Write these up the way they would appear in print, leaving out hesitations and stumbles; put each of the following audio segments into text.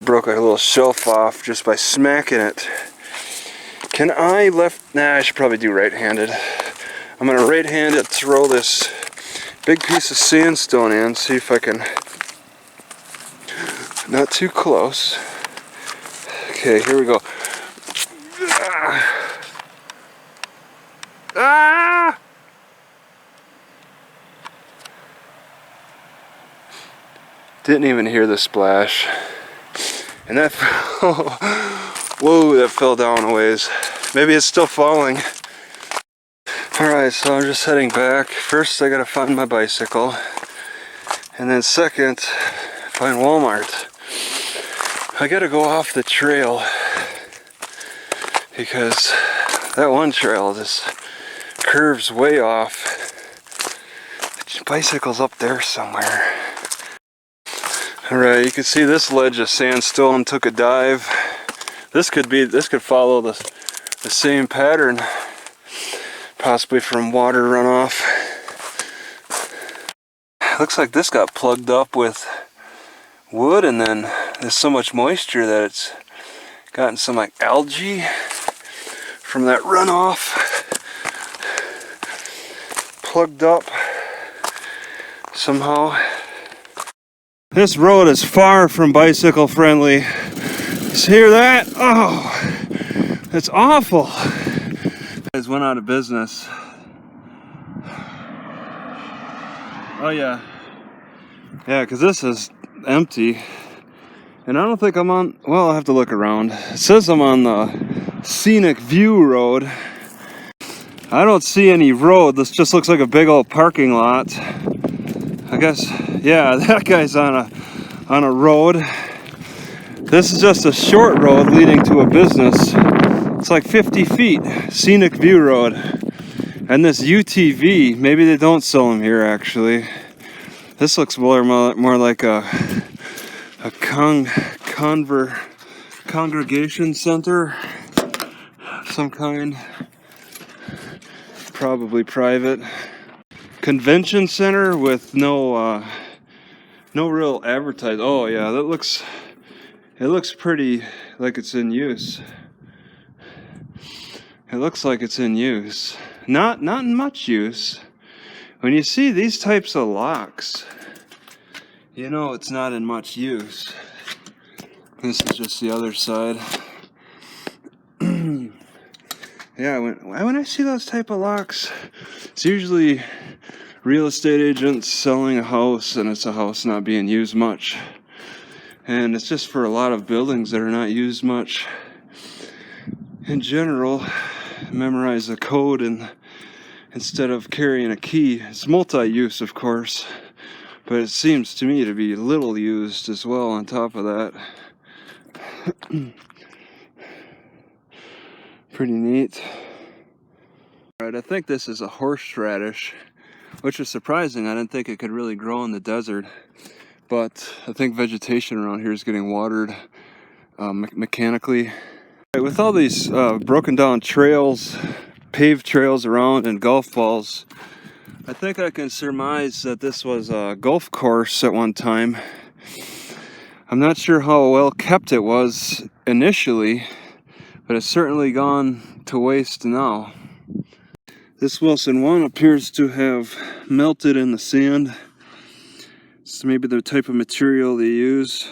Broke a little shelf off just by smacking it. Can I left? Nah, I should probably do right-handed. I'm gonna right-handed throw this big piece of sandstone in, see if I can. Not too close. Okay, here we go. Ah! Didn't even hear the splash. And that fell, whoa, that fell down a ways. Maybe it's still falling. Alright, so I'm just heading back. First I gotta find my bicycle. And then second, find Walmart. I gotta go off the trail. Because that one trail just curves way off. The bicycle's up there somewhere. Alright, you can see this ledge of sandstone took a dive. This could follow the same pattern, possibly from water runoff. Looks like this got plugged up with wood, and then there's so much moisture that it's gotten some like algae from that runoff. Plugged up somehow. This road is far from bicycle friendly. You hear that? Oh, that's awful. Guys went out of business. Oh yeah. Yeah, because this is empty. And I don't think I'm on, well, I'll have to look around. It says I'm on the Scenic View Road. I don't see any road. This just looks like a big old parking lot. I guess, yeah, that guy's on a road. This is just a short road leading to a business. It's like 50 feet, Scenic View Road. And this UTV, maybe they don't sell them here actually. This looks more like a congregation center of some kind. Probably private. Convention center with no real advertising. Oh yeah, it looks pretty like it's in use. It looks like it's in use. Not in much use. When you see these types of locks, you know it's not in much use. This is just the other side. Yeah, when I see those type of locks, it's usually real estate agents selling a house, and it's a house not being used much. And it's just for a lot of buildings that are not used much. In general, memorize the code and instead of carrying a key. It's multi-use, of course, but it seems to me to be little used as well on top of that. Pretty neat. Alright, I think this is a horseradish, which is surprising. I didn't think it could really grow in the desert, but I think vegetation around here is getting watered mechanically. With all these broken down trails, paved trails around, and golf balls, I think I can surmise that this was a golf course at one time. I'm not sure how well kept it was initially, but it's certainly gone to waste now. This Wilson 1 appears to have melted in the sand. It's maybe the type of material they use.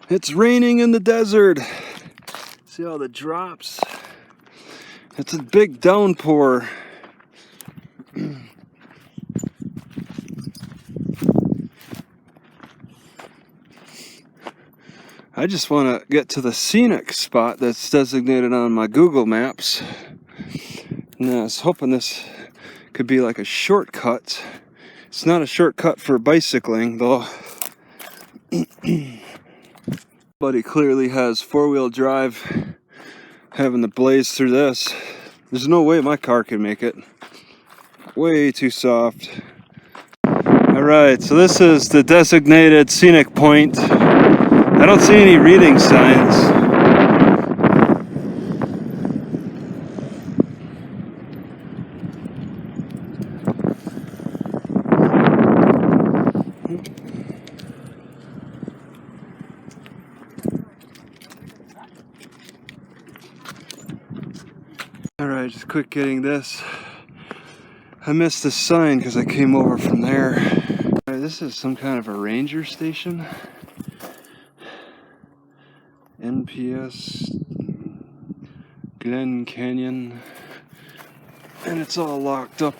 It's raining in the desert. See all the drops? It's a big downpour. I just want to get to the scenic spot that's designated on my Google Maps. And I was hoping this could be like a shortcut. It's not a shortcut for bicycling, though. But he clearly has four-wheel drive, having to blaze through this. There's no way my car can make it. Way too soft. Alright, so this is the designated scenic point. I don't see any reading signs. Alright, just quick getting this. I missed the sign because I came over from there. Alright, this is some kind of a ranger station. NPS Glen Canyon. And it's all locked up.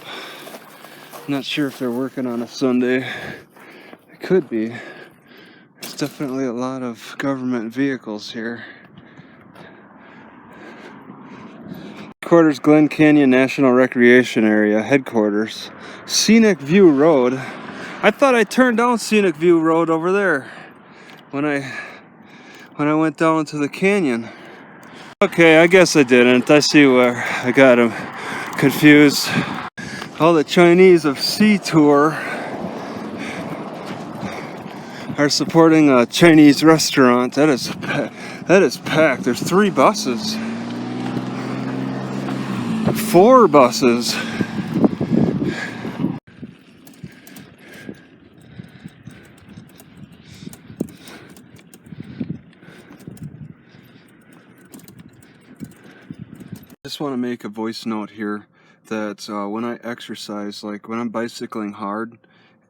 Not sure if they're working on a Sunday. It could be. There's definitely a lot of government vehicles here. Headquarters, Glen Canyon National Recreation Area, headquarters. Scenic View Road. I thought I turned down Scenic View Road over there when I went down to the canyon. Okay, I guess I didn't. I see where I got them confused. All the Chinese of Sea Tour are supporting a Chinese restaurant. That is packed. There's 3 buses. 4 buses. I just want to make a voice note here that when I exercise, like when I'm bicycling hard,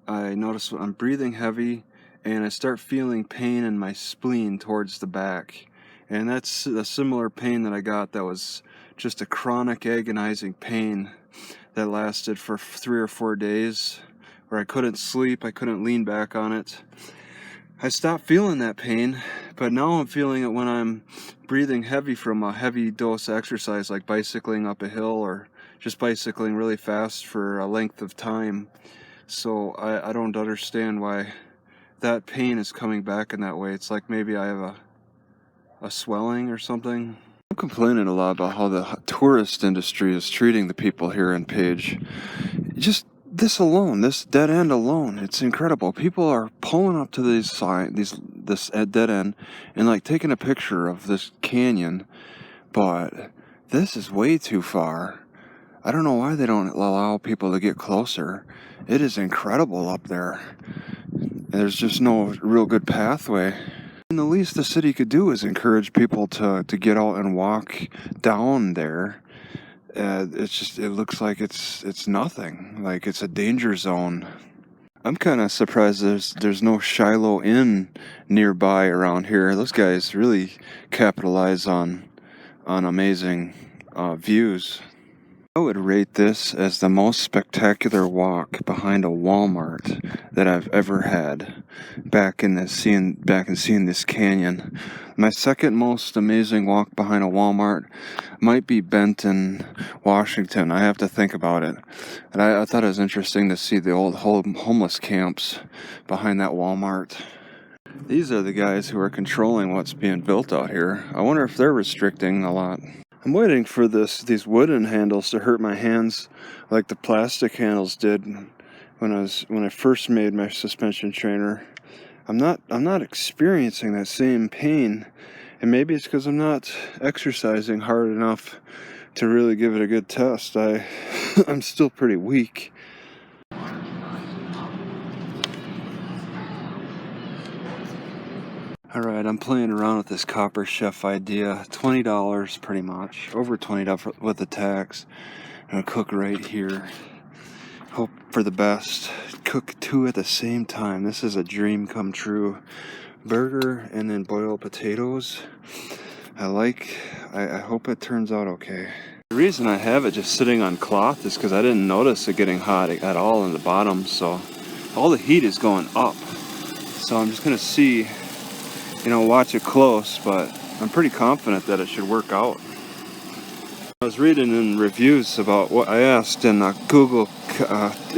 I notice I'm breathing heavy and I start feeling pain in my spleen towards the back. And that's a similar pain that I got that was just a chronic agonizing pain that lasted for 3 or 4 days, where I couldn't sleep, I couldn't lean back on it. I stopped feeling that pain, but now I'm feeling it when I'm breathing heavy from a heavy dose exercise like bicycling up a hill or just bicycling really fast for a length of time. So I don't understand why that pain is coming back in that way. It's like maybe I have a swelling or something. I'm complaining a lot about how the tourist industry is treating the people here in Page. Just this alone, this dead end alone, it's incredible. People are pulling up to this dead end and like taking a picture of this canyon, but this is way too far. I don't know why they don't allow people to get closer. It is incredible up there. There's just no real good pathway. And the least the city could do is encourage people to get out and walk down there. It looks like it's nothing. Like it's a danger zone. I'm kind of surprised there's no Shiloh Inn nearby around here. Those guys really capitalize on amazing views. I would rate this as the most spectacular walk behind a Walmart that I've ever had back in seeing this canyon. My second most amazing walk behind a Walmart might be Benton, Washington. I have to think about it. And I thought it was interesting to see the old homeless camps behind that Walmart. These are the guys who are controlling what's being built out here. I wonder if they're restricting a lot. I'm waiting for these wooden handles to hurt my hands like the plastic handles did when I first made my suspension trainer. I'm not experiencing that same pain, and maybe it's because I'm not exercising hard enough to really give it a good test. I'm still pretty weak. Alright, I'm playing around with this Copper Chef idea. $20 pretty much. Over $20 with the tax. I'm gonna cook right here. Hope for the best. Cook 2 at the same time. This is a dream come true. Burger and then boiled potatoes. I hope it turns out okay. The reason I have it just sitting on cloth is because I didn't notice it getting hot at all in the bottom. So all the heat is going up. So I'm just gonna see, watch it close, but I'm pretty confident that it should work out. I was reading in reviews about what I asked in a Google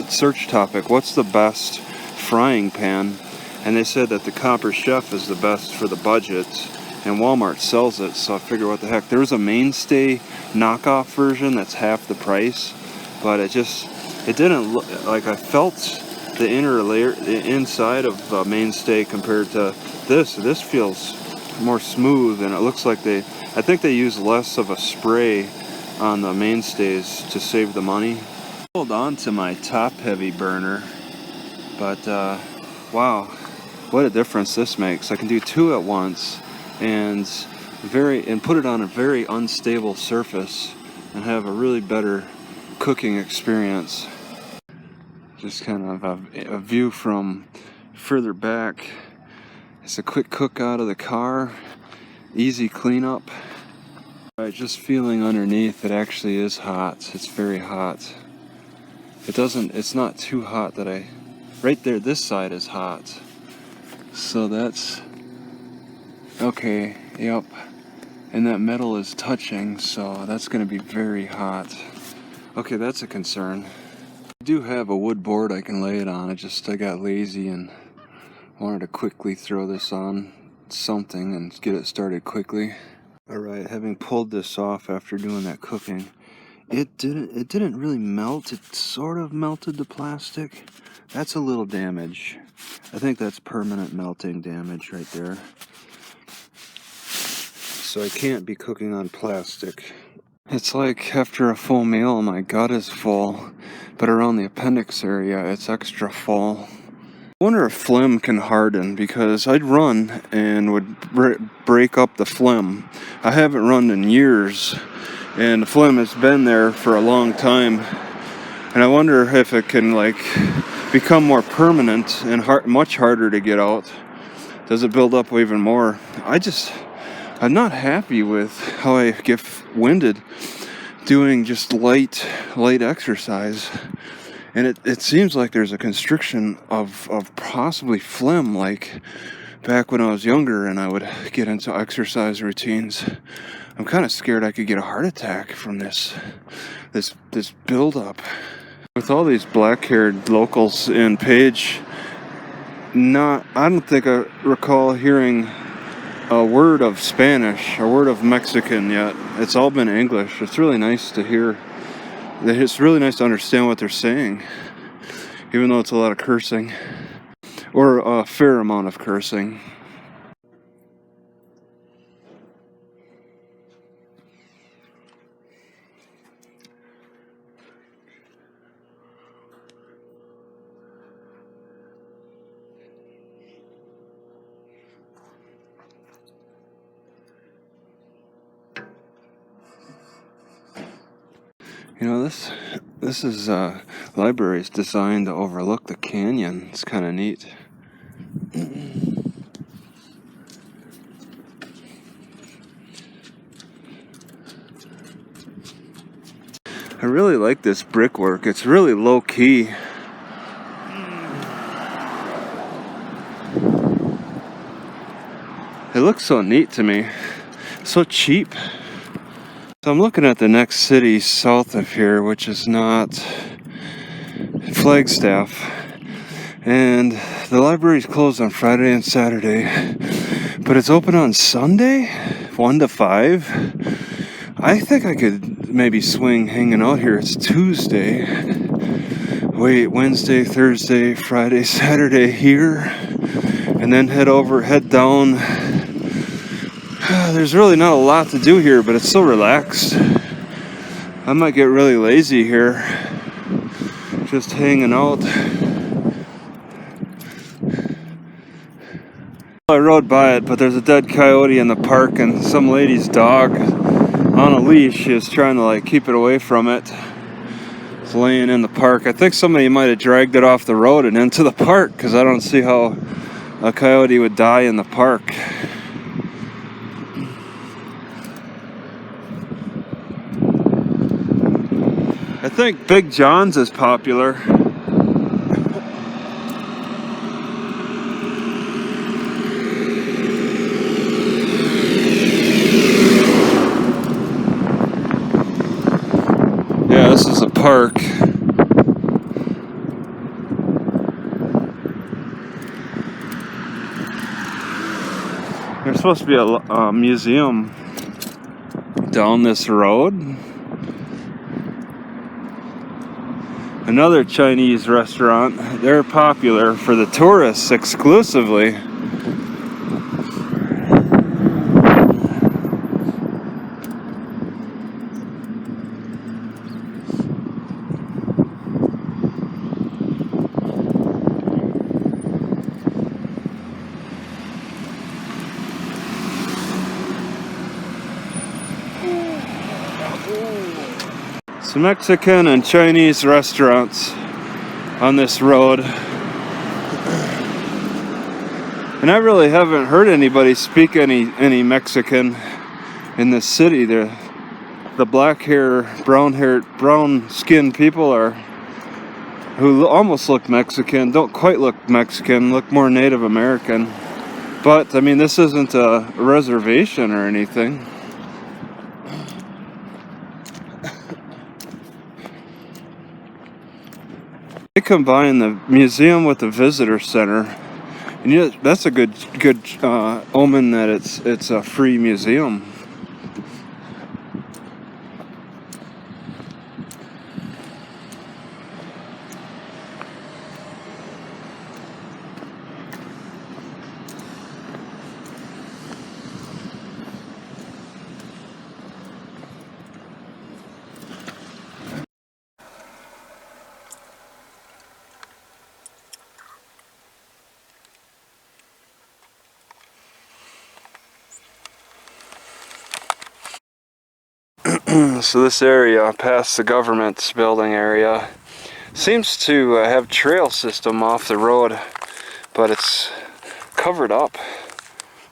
search topic, what's the best frying pan? And they said that the Copper Chef is the best for the budget, and Walmart sells it, so I figured what the heck. There's a Mainstay knockoff version that's half the price, but it didn't look like, I felt the inner layer, the inside of Mainstay compared to this. This feels more smooth, and it looks like I think they use less of a spray on the Mainstays to save the money. Hold on to my top heavy burner, but wow, what a difference this makes. I can do 2 at once and put it on a very unstable surface and have a really better cooking experience. Just kind of a view from further back. It's a quick cook out of the car, easy cleanup. Right, just feeling underneath, it actually is hot. It's very hot. It's not too hot that right there, this side is hot. So that's, okay, yep. And that metal is touching, so that's gonna be very hot. Okay, that's a concern. I do have a wood board I can lay it on. I got lazy and wanted to quickly throw this on something and get it started quickly. Alright, having pulled this off after doing that cooking, it didn't really melt. It sort of melted the plastic. That's a little damage. I think that's permanent melting damage right there. So I can't be cooking on plastic. It's like after a full meal, my gut is full, but around the appendix area, it's extra full. I wonder if phlegm can harden, because I'd run and would break up the phlegm. I haven't run in years, and the phlegm has been there for a long time. And I wonder if it can become more permanent and much harder to get out. Does it build up even more? I'm not happy with how I get winded doing just light exercise. And it seems like there's a constriction of possibly phlegm, like back when I was younger and I would get into exercise routines. I'm kind of scared I could get a heart attack from this buildup. With all these black-haired locals in Page, I don't think I recall hearing a word of Spanish, a word of Mexican yet. It's all been English. It's really nice to hear. It's really nice to understand what they're saying, even though it's a lot of cursing, or a fair amount of cursing. You know, this is library is designed to overlook the canyon. It's kind of neat. I really like this brickwork. It's really low key. It looks so neat to me. So cheap. So I'm looking at the next city south of here, which is not Flagstaff. And the library's closed on Friday and Saturday, but it's open on Sunday, 1 to 5. I think I could maybe swing hanging out here. It's Tuesday. Wait, Wednesday, Thursday, Friday, Saturday here, and then head down. There's really not a lot to do here, but it's so relaxed. I might get really lazy here, just hanging out. I rode by it, but there's a dead coyote in the park, and some lady's dog on a leash is trying to keep it away from it. It's laying in the park. I think somebody might have dragged it off the road and into the park, because I don't see how a coyote would die in the park. I think Big John's is popular. Yeah, this is a park. There's supposed to be a museum down this road. Another Chinese restaurant. They're popular for the tourists exclusively. Some Mexican and Chinese restaurants on this road. And I really haven't heard anybody speak any Mexican in this city. The black hair, brown skinned people who almost look Mexican, don't quite look Mexican, look more Native American. But I mean, this isn't a reservation or anything. They combine the museum with the visitor center, and you know, that's a good omen that it's a free museum. So this area past the government's building area seems to have trail system off the road, but it's covered up.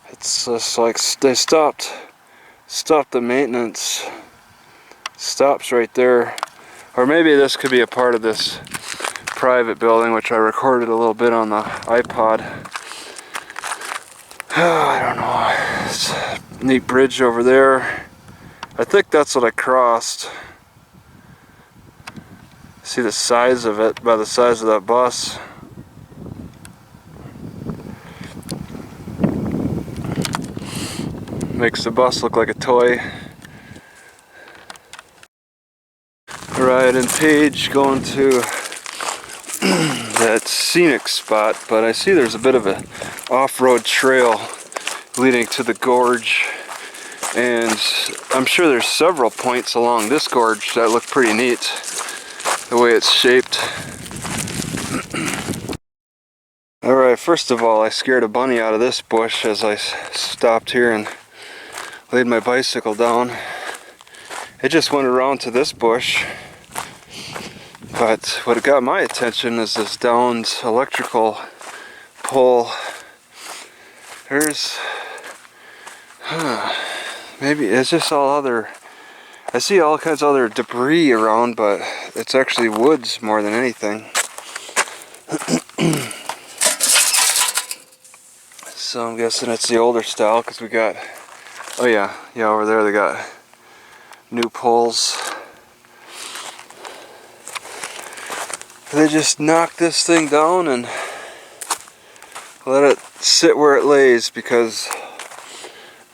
It's just like they stopped the maintenance. Stops right there. Or maybe this could be a part of this private building, which I recorded a little bit on the iPod. I don't know. It's a neat bridge over there. I think that's what I crossed. See the size of it by the size of that bus. Makes the bus look like a toy. Alright, and Paige going to that scenic spot, but I see there's a bit of an off-road trail leading to the gorge. And I'm sure there's several points along this gorge that look pretty neat, the way it's shaped. Alright, first of all, I scared a bunny out of this bush as I stopped here and laid my bicycle down. It just went around to this bush. But what got my attention is this downed electrical pole. There's... maybe it's just all other... I see all kinds of other debris around, but it's actually woods more than anything. So I'm guessing it's the older style, because we got... oh yeah, over there they got new poles. They just knocked this thing down and let it sit where it lays, because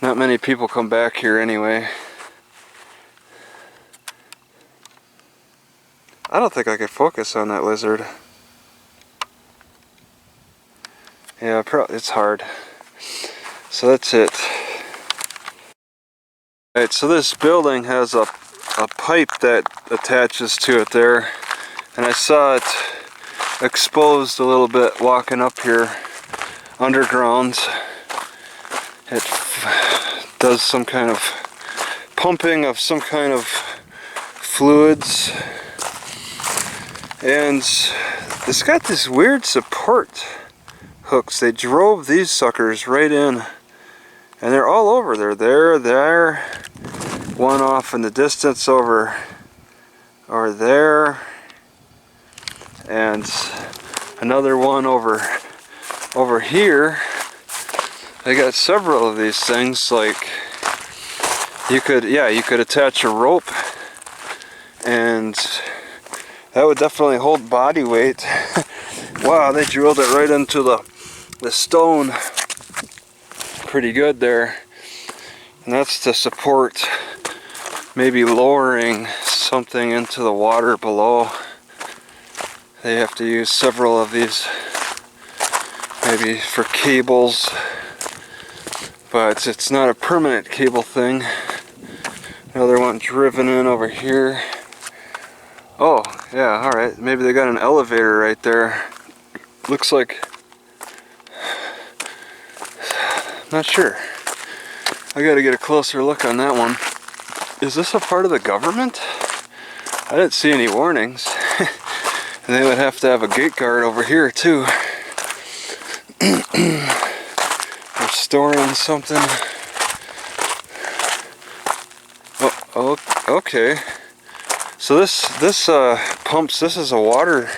not many people come back here anyway. I don't think I could focus on that lizard. Yeah, it's hard. So that's it. Alright, so this building has a pipe that attaches to it there. And I saw it exposed a little bit walking up here underground. It does some kind of pumping of some kind of fluids. And it's got this weird support hooks. They drove these suckers right in. And they're all over. They're there. One off in the distance over there. And another one over here. They got several of these things. Like you could attach a rope, and that would definitely hold body weight. Wow, they drilled it right into the stone pretty good there. And that's to support maybe lowering something into the water below. They have to use several of these, maybe for cables, but it's not a permanent cable thing. Another one driven in over here. Oh, yeah, alright, maybe they got an elevator right there. Looks like, not sure. I gotta get a closer look on that one. Is this a part of the government? I didn't see any warnings. And they would have to have a gate guard over here too. They're storing something. Oh, okay. So this pumps. This is a water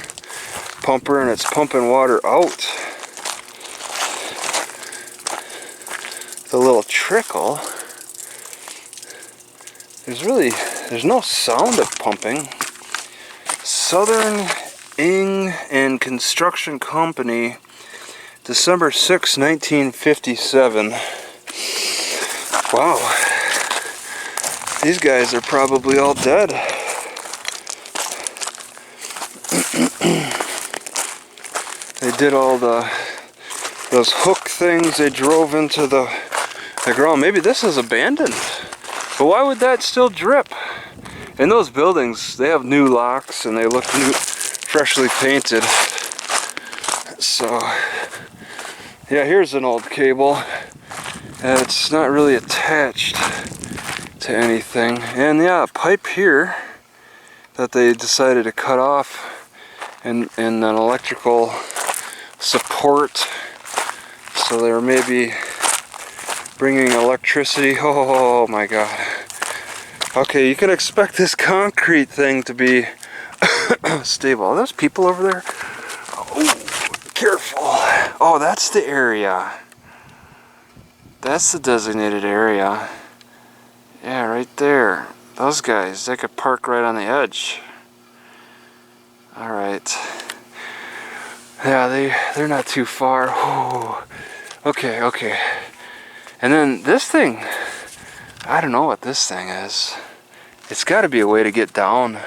pumper, and it's pumping water out. The little trickle. There's no sound of pumping. Southern Ing and Construction Company, December 6, 1957. Wow. These guys are probably all dead. They did all those hook things. They drove into the ground. Maybe this is abandoned. But why would that still drip? And those buildings, they have new locks and they look new, freshly painted. So, yeah, here's an old cable. And it's not really attached to anything. And yeah, a pipe here that they decided to cut off, and an electrical support. So they're maybe bringing electricity. Oh my God. Okay, you can expect this concrete thing to be stable. Are those people over there? Oh, careful. Oh, that's the area. That's the designated area. Yeah, right there. Those guys, they could park right on the edge. Alright. Yeah, they're not too far. Ooh. Okay, okay. And then this thing, I don't know what this thing is. It's got to be a way to get down.